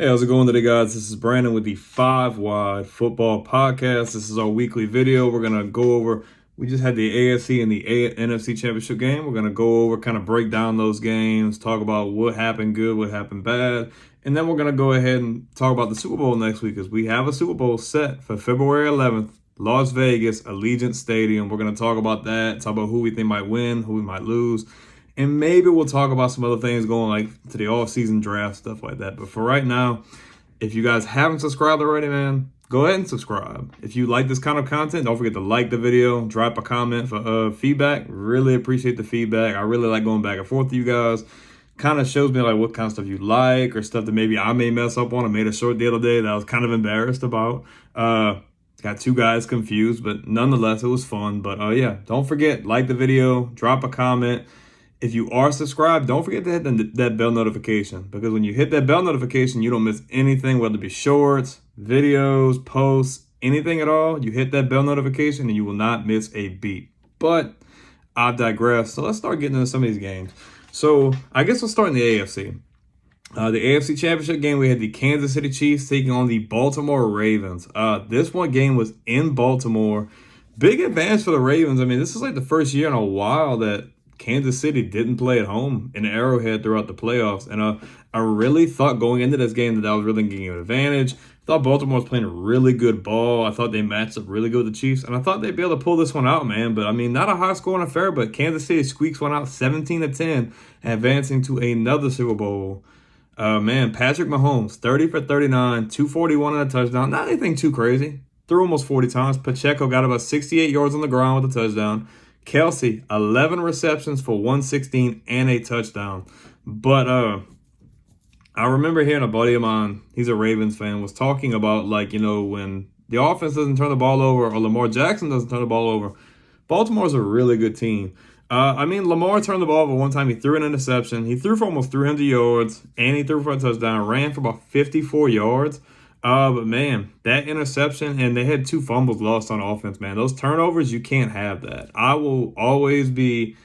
Hey, how's it going today, guys? This is Brandon with the 5 Wide Football Podcast. This is our weekly video. We're going to go over, we just had the AFC and the NFC Championship game. We're going to go over, kind of break down those games, talk about what happened good, what happened bad, and then we're going to go ahead and talk about the Super Bowl next week, because we have a Super Bowl set for February 11th, Las Vegas, Allegiant Stadium. We're going to talk about that, talk about who we think might win, who we might lose. And maybe we'll talk about some other things going like to the off-season draft, stuff like that. But for right now, if you guys haven't subscribed already, man, go ahead and subscribe. If you like this kind of content, don't forget to like the video, drop a comment for feedback. Really appreciate the feedback. I really like going back and forth with you guys. Kind of shows me like what kind of stuff you like or stuff that maybe I may mess up on. I made a short the other day that I was kind of embarrassed about. Got two guys confused, but nonetheless, it was fun. But yeah, don't forget, like the video, drop a comment. If you are subscribed, don't forget to hit that bell notification, because when you hit that bell notification, you don't miss anything, whether it be shorts, videos, posts, anything at all. You hit that bell notification and you will not miss a beat. But I've digressed. So let's start getting into some of these games. So I guess we'll start in the AFC. The AFC Championship game, we had the Kansas City Chiefs taking on the Baltimore Ravens. This one game was in Baltimore. Big advance for the Ravens. I mean, this is like the first year in a while that Kansas City didn't play at home in Arrowhead throughout the playoffs. And I really thought going into this game that I was really getting an advantage. I thought Baltimore was playing a really good ball. I thought they matched up really good with the Chiefs. And I thought they'd be able to pull this one out, man. But, I mean, not a high-scoring affair, but Kansas City squeaks one out 17-10, advancing to another Super Bowl. Man, Patrick Mahomes, 30 for 39, 241 and a touchdown. Not anything too crazy. Threw almost 40 times. Pacheco got about 68 yards on the ground with a touchdown. Kelsey, 11 receptions for 116 and a touchdown. But I remember hearing a buddy of mine, he's a Ravens fan, was talking about, like, you know, when the offense doesn't turn the ball over or Lamar Jackson doesn't turn the ball over, Baltimore's a really good team. I mean, Lamar turned the ball over one time. He threw an interception. He threw for almost 300 yards, and he threw for a touchdown, ran for about 54 yards. But, man, that interception, and they had 2 fumbles lost on offense, man. Those turnovers, you can't have that. I will always be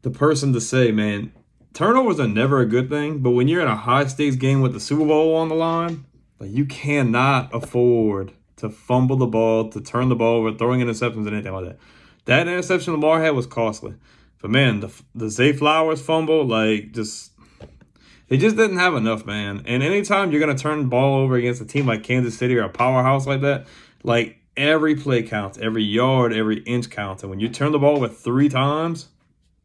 the person to say, man, turnovers are never a good thing, but when you're in a high-stakes game with the Super Bowl on the line, like, you cannot afford to fumble the ball, to turn the ball over, throwing interceptions and anything like that. That interception Lamar had was costly. But, man, the Zay Flowers fumble, like, they just didn't have enough, man. And anytime you're going to turn the ball over against a team like Kansas City or a powerhouse like that, like, every play counts, every yard, every inch counts. And when you turn the ball over 3 times,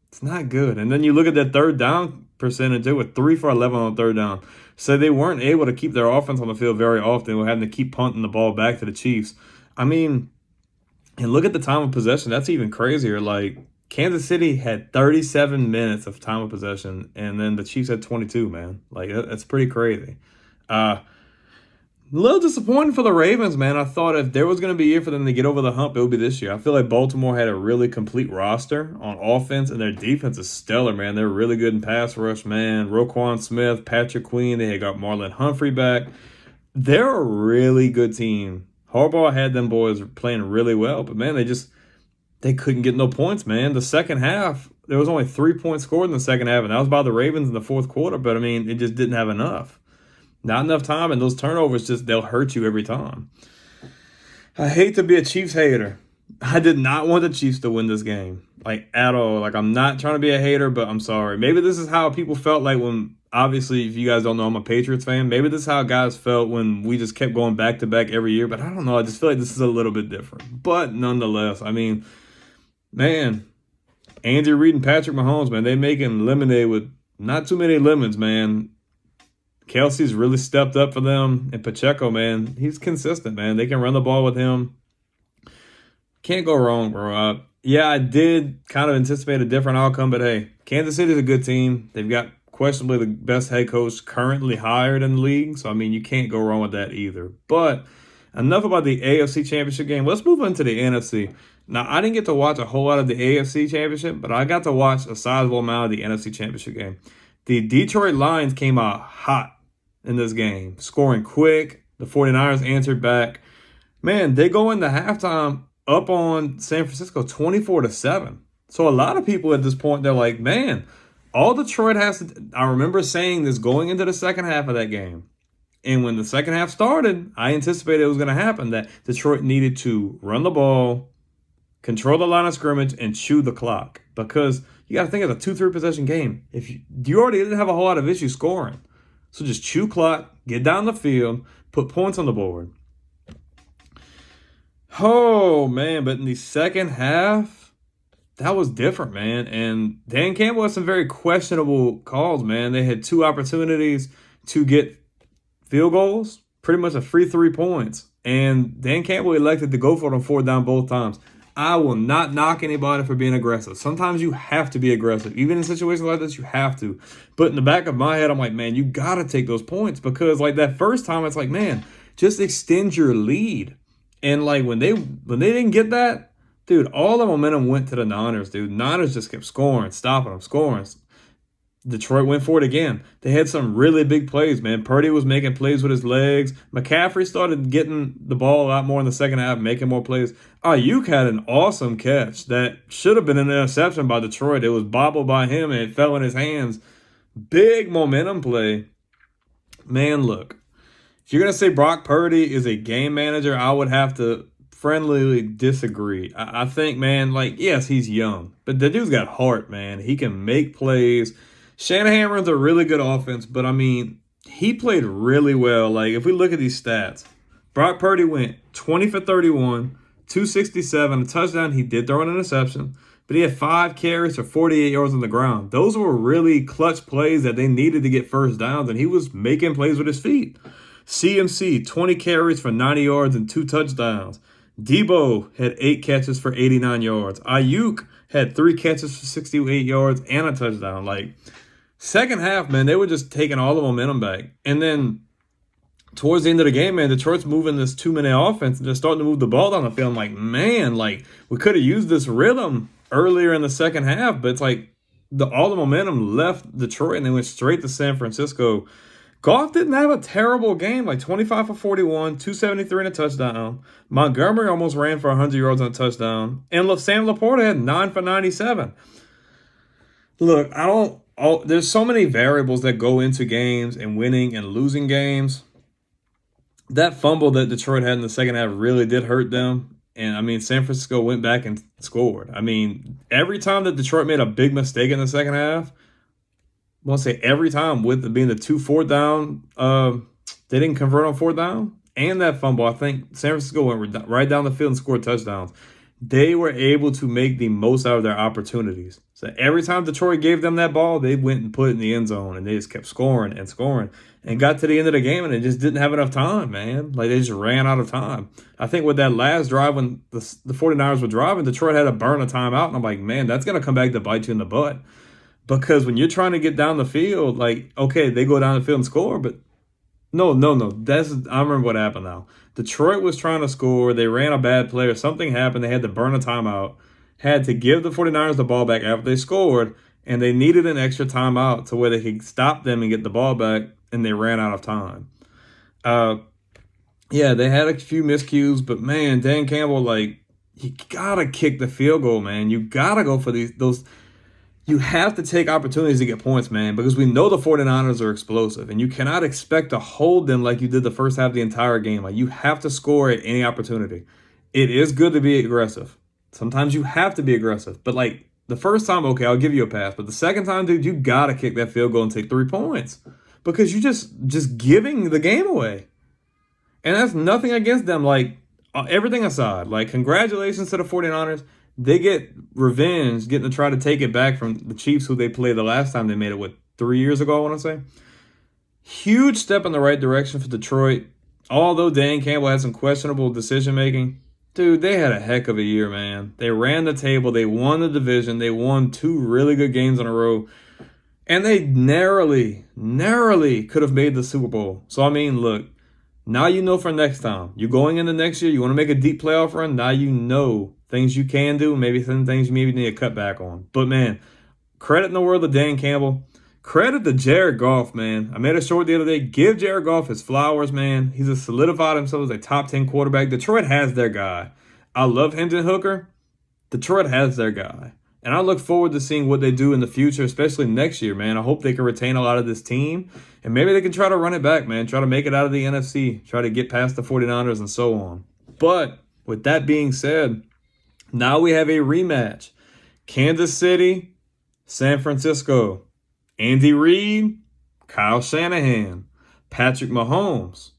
it's not good. And then you look at that third down percentage, they were 3 for 11 on third down. So they weren't able to keep their offense on the field very often. They were having to keep punting the ball back to the Chiefs. I mean, and look at the time of possession. That's even crazier. Like, Kansas City had 37 minutes of time of possession, and then the Chiefs had 22, man. Like, that's pretty crazy. A little disappointing for the Ravens, man. I thought if there was going to be a year for them to get over the hump, it would be this year. I feel like Baltimore had a really complete roster on offense, and their defense is stellar, man. They're really good in pass rush, man. Roquan Smith, Patrick Queen, they had got Marlon Humphrey back. They're a really good team. Harbaugh had them boys playing really well, but, man, they couldn't get no points, man. The second half, there was only 3 points scored in the second half, and that was by the Ravens in the fourth quarter. But, I mean, it just didn't have enough. Not enough time, and those turnovers they'll hurt you every time. I hate to be a Chiefs hater. I did not want the Chiefs to win this game, like, at all. Like, I'm not trying to be a hater, but I'm sorry. Maybe this is how people felt like when, obviously, if you guys don't know, I'm a Patriots fan. Maybe this is how guys felt when we just kept going back-to-back every year. But I don't know. I just feel like this is a little bit different. But nonetheless, I mean, man, Andy Reid and Patrick Mahomes, man, they making lemonade with not too many lemons, man. Kelsey's really stepped up for them. And Pacheco, man, he's consistent, man. They can run the ball with him. Can't go wrong, bro. Yeah, I did kind of anticipate a different outcome, but hey, Kansas City's a good team. They've got questionably the best head coach currently hired in the league. So, I mean, you can't go wrong with that either. But enough about the AFC Championship game. Let's move on to the NFC. Now, I didn't get to watch a whole lot of the AFC Championship, but I got to watch a sizable amount of the NFC Championship game. The Detroit Lions came out hot in this game, scoring quick. The 49ers answered back. Man, they go into halftime up on San Francisco 24-7. So a lot of people at this point, they're like, man, all Detroit has to – I remember saying this going into the second half of that game. And when the second half started, I anticipated it was going to happen, that Detroit needed to run the ball, control the line of scrimmage, and chew the clock. Because you got to think it's a 2-3 possession game. If you already didn't have a whole lot of issues scoring. So just chew clock, get down the field, put points on the board. Oh, man, but in the second half, that was different, man. And Dan Campbell had some very questionable calls, man. They had 2 opportunities to get field goals, pretty much a free 3 points. And Dan Campbell elected to go for it on 4th down both times. I will not knock anybody for being aggressive. Sometimes you have to be aggressive. Even in situations like this, you have to. But in the back of my head, I'm like, man, you got to take those points. Because like that first time, it's like, man, just extend your lead. And like when they didn't get that, dude, all the momentum went to the Niners, dude. Niners just kept scoring, stopping them, scoring. Detroit went for it again. They had some really big plays, man. Purdy was making plays with his legs. McCaffrey started getting the ball a lot more in the second half, making more plays. Ayuk had an awesome catch that should have been an interception by Detroit. It was bobbled by him, and it fell in his hands. Big momentum play. Man, look. If you're going to say Brock Purdy is a game manager, I would have to friendly disagree. I think, man, like, yes, he's young, but the dude's got heart, man. He can make plays. Shanahan runs a really good offense, but, I mean, he played really well. Like, if we look at these stats, Brock Purdy went 20 for 31, 267, a touchdown. He did throw an interception, but he had 5 carries for 48 yards on the ground. Those were really clutch plays that they needed to get first downs, and he was making plays with his feet. CMC, 20 carries for 90 yards and 2 touchdowns. Debo had 8 catches for 89 yards. Ayuk had 3 catches for 68 yards and a touchdown. Like, second half, man, they were just taking all the momentum back. And then towards the end of the game, man, Detroit's moving this 2-minute offense and just starting to move the ball down the field. I'm like, man, like, we could have used this rhythm earlier in the second half, but it's like all the momentum left Detroit and they went straight to San Francisco. Goff didn't have a terrible game, like 25 for 41, 273 and a touchdown. Montgomery almost ran for 100 yards on a touchdown. And Sam Laporta had 9 for 97. Look, there's so many variables that go into games and winning and losing games. That fumble that Detroit had in the second half really did hurt them. And, I mean, San Francisco went back and scored. I mean, every time that Detroit made a big mistake in the second half, I want to say every time, with it being the 2 4th down, they didn't convert on 4th down. And that fumble, I think San Francisco went right down the field and scored touchdowns. They were able to make the most out of their opportunities. So every time Detroit gave them that ball, they went and put it in the end zone. And they just kept scoring and scoring. And got to the end of the game, and they just didn't have enough time, man. Like, they just ran out of time. I think with that last drive when the 49ers were driving, Detroit had to burn a timeout. And I'm like, man, that's going to come back to bite you in the butt. Because when you're trying to get down the field, like, okay, they go down the field and score, but no. I remember what happened now. Detroit was trying to score. They ran a bad play or something happened. They had to burn a timeout, had to give the 49ers the ball back after they scored, and they needed an extra timeout to where they could stop them and get the ball back, and they ran out of time. Yeah, they had a few miscues, but, man, Dan Campbell, like, you got to kick the field goal, man. You got to go for those. You have to take opportunities to get points, man, because we know the 49ers are explosive, and you cannot expect to hold them like you did the first half of the entire game. Like, you have to score at any opportunity. It is good to be aggressive. Sometimes you have to be aggressive. But, like, the first time, okay, I'll give you a pass. But the second time, dude, you got to kick that field goal and take 3 points because you're just giving the game away. And that's nothing against them. Like, everything aside, like, congratulations to the 49ers. They get revenge, getting to try to take it back from the Chiefs, who they played the last time they made it, 3 years ago, I want to say. Huge step in the right direction for Detroit. Although Dan Campbell had some questionable decision-making, dude, they had a heck of a year, man. They ran the table. They won the division. They won 2 really good games in a row. And they narrowly could have made the Super Bowl. So, I mean, look, now you know for next time. You're going into next year. You want to make a deep playoff run. Now you know things you can do, maybe some things you maybe need to cut back on. But, man, credit in the world to Dan Campbell. Credit to Jared Goff, man. I made a short the other day. Give Jared Goff his flowers, man. He's a solidified himself as a top 10 quarterback. Detroit has their guy. I love Hendon Hooker. Detroit has their guy. And I look forward to seeing what they do in the future, especially next year, man. I hope they can retain a lot of this team. And maybe they can try to run it back, man. Try to make it out of the NFC. Try to get past the 49ers and so on. But with that being said, now we have a rematch. Kansas City, San Francisco. Andy Reid, Kyle Shanahan, Patrick Mahomes,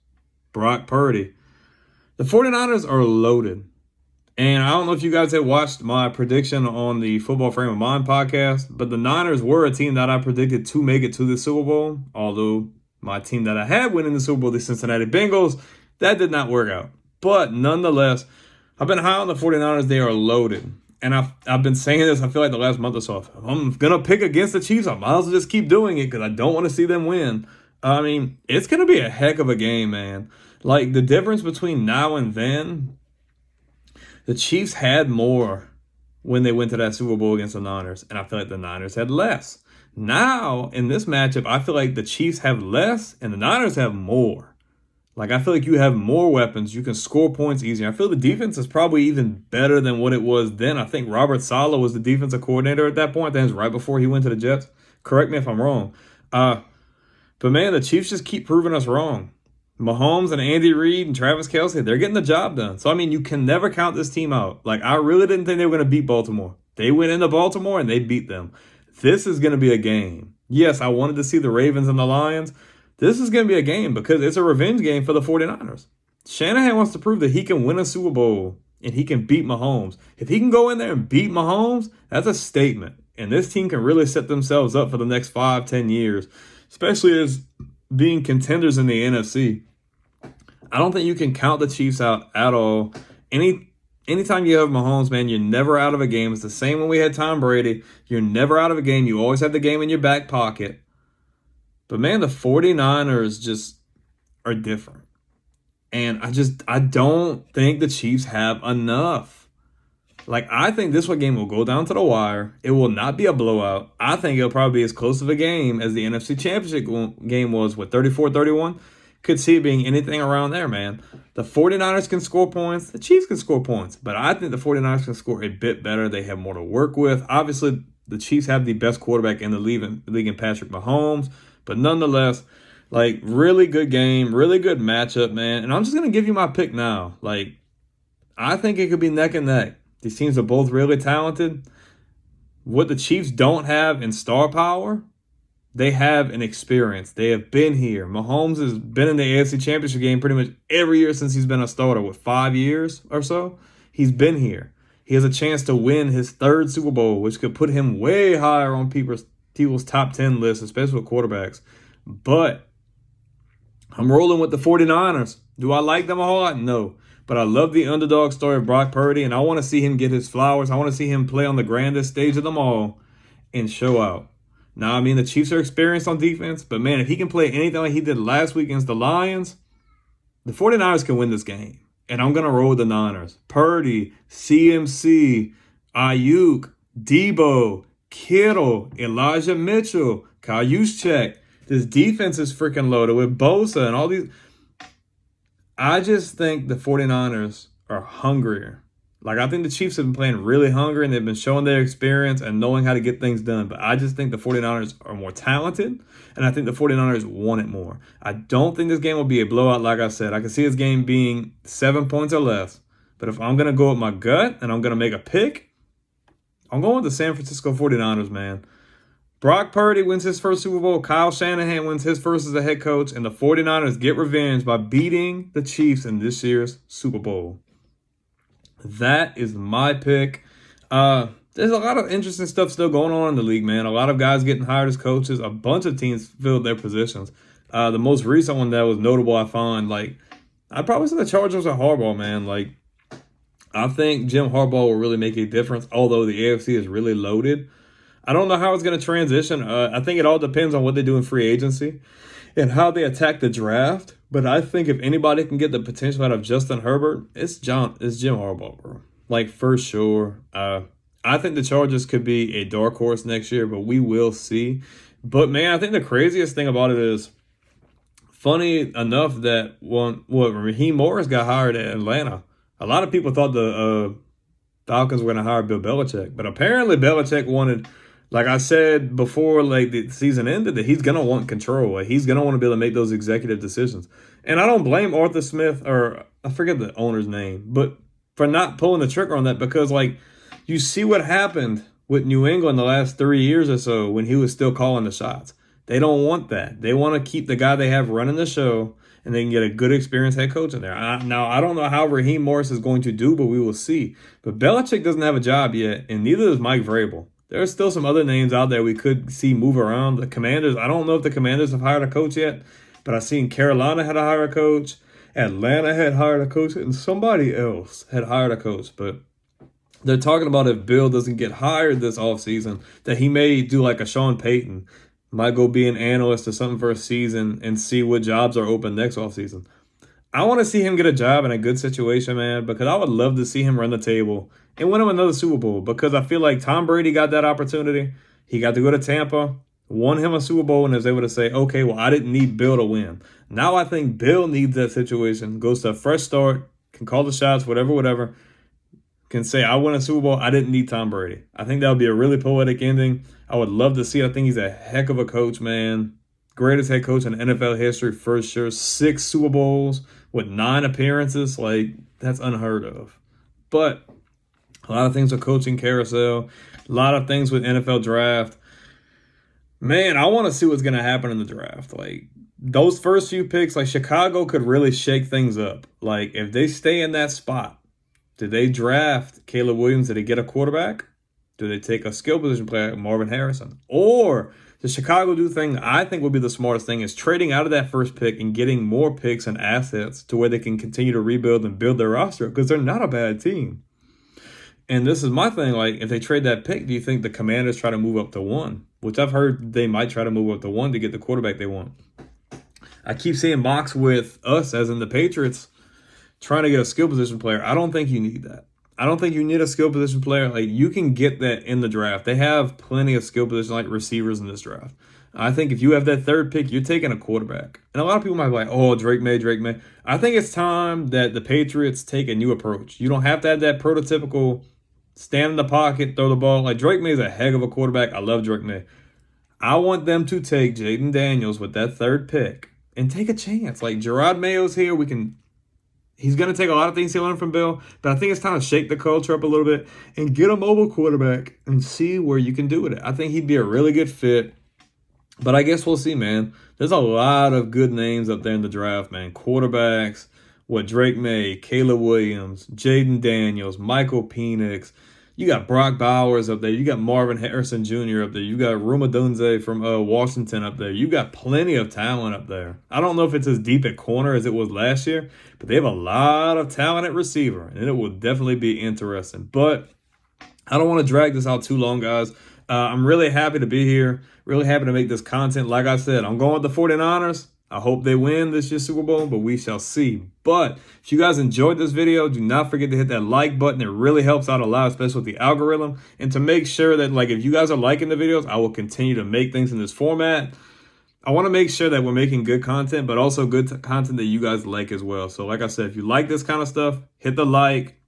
Brock Purdy. The 49ers are loaded. And I don't know if you guys had watched my prediction on the Football Frame of Mind podcast, but the Niners were a team that I predicted to make it to the Super Bowl. Although my team that I had winning the Super Bowl, the Cincinnati Bengals, that did not work out. But nonetheless, I've been high on the 49ers. They are loaded. And I've been saying this, I feel like the last month or so. If I'm going to pick against the Chiefs, I might as well just keep doing it because I don't want to see them win. I mean, it's going to be a heck of a game, man. Like, the difference between now and then, the Chiefs had more when they went to that Super Bowl against the Niners, and I feel like the Niners had less. Now, in this matchup, I feel like the Chiefs have less and the Niners have more. Like, I feel like you have more weapons. You can score points easier. I feel the defense is probably even better than what it was then. I think Robert Saleh was the defensive coordinator at that point. That was right before he went to the Jets. Correct me if I'm wrong. But, man, the Chiefs just keep proving us wrong. Mahomes and Andy Reid and Travis Kelce, they're getting the job done. So, I mean, you can never count this team out. Like, I really didn't think they were going to beat Baltimore. They went into Baltimore and they beat them. This is going to be a game. Yes, I wanted to see the Ravens and the Lions. This is going to be a game because it's a revenge game for the 49ers. Shanahan wants to prove that he can win a Super Bowl and he can beat Mahomes. If he can go in there and beat Mahomes, that's a statement. And this team can really set themselves up for the next 5-10 years, especially as being contenders in the NFC. I don't think you can count the Chiefs out at all. Anytime you have Mahomes, man, you're never out of a game. It's the same when we had Tom Brady. You're never out of a game. You always have the game in your back pocket. But, man, the 49ers just are different. And I don't think the Chiefs have enough. Like, I think this one game will go down to the wire. It will not be a blowout. I think it'll probably be as close of a game as the NFC Championship game was with 34-31. Could see it being anything around there, man. The 49ers can score points. The Chiefs can score points. But I think the 49ers can score a bit better. They have more to work with. Obviously, the Chiefs have the best quarterback in the league in Patrick Mahomes. But nonetheless, like, really good game, really good matchup, man. And I'm just going to give you my pick now. Like, I think it could be neck and neck. These teams are both really talented. What the Chiefs don't have in star power, they have in experience. They have been here. Mahomes has been in the AFC Championship game pretty much every year since he's been a starter. With 5 years or so, he's been here. He has a chance to win his third Super Bowl, which could put him way higher on people's top 10 list, especially with quarterbacks. But I'm rolling with the 49ers. Do I like them a whole lot? No. But I love the underdog story of Brock Purdy, and I want to see him get his flowers. I want to see him play on the grandest stage of them all and show out. Now, I mean, the Chiefs are experienced on defense, but, man, if he can play anything like he did last week against the Lions, the 49ers can win this game. And I'm going to roll with the Niners. Purdy, CMC, Ayuk, Debo, Kittle, Elijah Mitchell, Kyle Juszczyk. This defense is freaking loaded with Bosa and all these. I just think the 49ers are hungrier. Like, I think the Chiefs have been playing really hungry and they've been showing their experience and knowing how to get things done. But I just think the 49ers are more talented, and I think the 49ers want it more. I don't think this game will be a blowout, like I said. I can see this game being 7 points or less. But if I'm going to go with my gut and I'm going to make a pick, I'm going with the San Francisco 49ers, man. Brock Purdy wins his first Super Bowl. Kyle Shanahan wins his first as a head coach. And the 49ers get revenge by beating the Chiefs in this year's Super Bowl. That is my pick. There's a lot of interesting stuff still going on in the league, man. A lot of guys getting hired as coaches. A bunch of teams filled their positions. The most recent one that was notable, I find, like, I'd probably say the Chargers are Harbaugh, man. Like, I think Jim Harbaugh will really make a difference, although the AFC is really loaded. I don't know how it's going to transition. I think it all depends on what they do in free agency and how they attack the draft. But I think if anybody can get the potential out of Justin Herbert, it's Jim Harbaugh, bro. Like, for sure. I think the Chargers could be a dark horse next year, but we will see. But, man, I think the craziest thing about it is, funny enough that Raheem Morris got hired at Atlanta. A lot of people thought the Falcons were going to hire Bill Belichick. But apparently Belichick wanted, like I said before, like the season ended, that he's going to want control. Like he's going to want to be able to make those executive decisions. And I don't blame Arthur Smith, or I forget the owner's name, but for not pulling the trigger on that, because like you see what happened with New England the last 3 years or so when he was still calling the shots. They don't want that. They want to keep the guy they have running the show, and they can get a good experienced head coach in there. Now, I don't know how Raheem Morris is going to do, but we will see. But Belichick doesn't have a job yet, and neither does Mike Vrabel. There's still some other names out there we could see move around. The Commanders, I don't know if the Commanders have hired a coach yet, but I've seen Carolina had to hire a coach, Atlanta had hired a coach, and somebody else had hired a coach. But they're talking about if Bill doesn't get hired this offseason, that he may do like a Sean Payton, might go be an analyst or something for a season and see what jobs are open next offseason. I want to see him get a job in a good situation, man, because I would love to see him run the table and win him another Super Bowl, because I feel like Tom Brady got that opportunity. He got to go to Tampa, won him a Super Bowl, and was able to say, okay, well, I didn't need Bill to win. Now I think Bill needs that situation, goes to a fresh start, can call the shots, whatever, can say, I won a Super Bowl, I didn't need Tom Brady. I think that would be a really poetic ending. I would love to see it. I think he's a heck of a coach, man. Greatest head coach in NFL history for sure. 6 Super Bowls with 9 appearances. Like, that's unheard of. But a lot of things with coaching carousel. A lot of things with NFL draft. Man, I want to see what's going to happen in the draft. Like, those first few picks, like Chicago could really shake things up. Like, if they stay in that spot, did they draft Caleb Williams? Did they get a quarterback? Do they take a skill position player like Marvin Harrison? Or the Chicago do thing I think would be the smartest thing is trading out of that first pick and getting more picks and assets to where they can continue to rebuild and build their roster, because they're not a bad team. And this is my thing, like, if they trade that pick, do you think the Commanders try to move up to 1? Which I've heard they might try to move up to 1 to get the quarterback they want. I keep seeing mocks with us, as in the Patriots, trying to get a skill position player. I don't think you need that. I don't think you need a skill position player. Like, you can get that in the draft. They have plenty of skill positions like receivers in this draft. I think if you have that third pick, you're taking a quarterback. And a lot of people might be like, oh, Drake May. I think it's time that the Patriots take a new approach. You don't have to have that prototypical stand in the pocket, throw the ball. Like, Drake May is a heck of a quarterback. I love Drake May. I want them to take Jaden Daniels with that third pick and take a chance. Like, Gerard Mayo's here. He's going to take a lot of things he learned from Bill, but I think it's time to shake the culture up a little bit and get a mobile quarterback and see where you can do with it. I think he'd be a really good fit, but I guess we'll see, man. There's a lot of good names up there in the draft, man. Quarterbacks, Drake May, Caleb Williams, Jaden Daniels, Michael Penix. You got Brock Bowers up there. You got Marvin Harrison Jr. up there. You got Roma Dunze from Washington up there. You got plenty of talent up there. I don't know if it's as deep at corner as it was last year, but they have a lot of talent at receiver, and it will definitely be interesting. But I don't want to drag this out too long, guys. I'm really happy to be here. Really happy to make this content. Like I said, I'm going with the 49ers. I hope they win this year's Super Bowl, but we shall see. But if you guys enjoyed this video, do not forget to hit that like button. It really helps out a lot, especially with the algorithm. And to make sure that, like, if you guys are liking the videos, I will continue to make things in this format. I want to make sure that we're making good content, but also good content that you guys like as well. So like I said, if you like this kind of stuff, hit the like,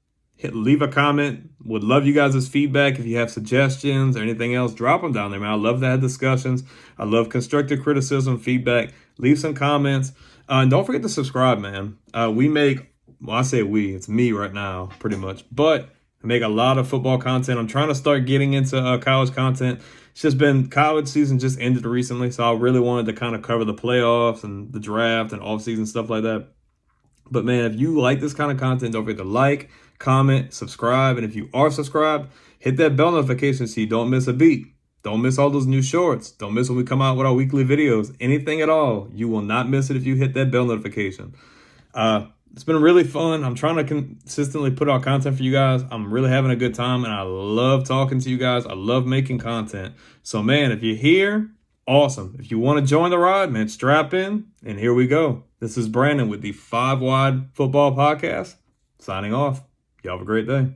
leave a comment. Would love you guys' feedback. If you have suggestions or anything else, drop them down there, man. I love to have discussions. I love constructive criticism, feedback. Leave some comments. And don't forget to subscribe, man. I say we, it's me right now, pretty much. But I make a lot of football content. I'm trying to start getting into college content. It's just been, college season just ended recently, so I really wanted to kind of cover the playoffs and the draft and off-season stuff like that. But, man, if you like this kind of content, don't forget to like, comment, subscribe. And if you are subscribed, hit that bell notification so you don't miss a beat. Don't miss all those new shorts. Don't miss when we come out with our weekly videos. Anything at all. You will not miss it if you hit that bell notification. It's been really fun. I'm trying to consistently put out content for you guys. I'm really having a good time, and I love talking to you guys. I love making content. So, man, if you're here, awesome. If you want to join the ride, man, strap in, and here we go. This is Brandon with the 5 Wide Football Podcast, signing off. Y'all have a great day.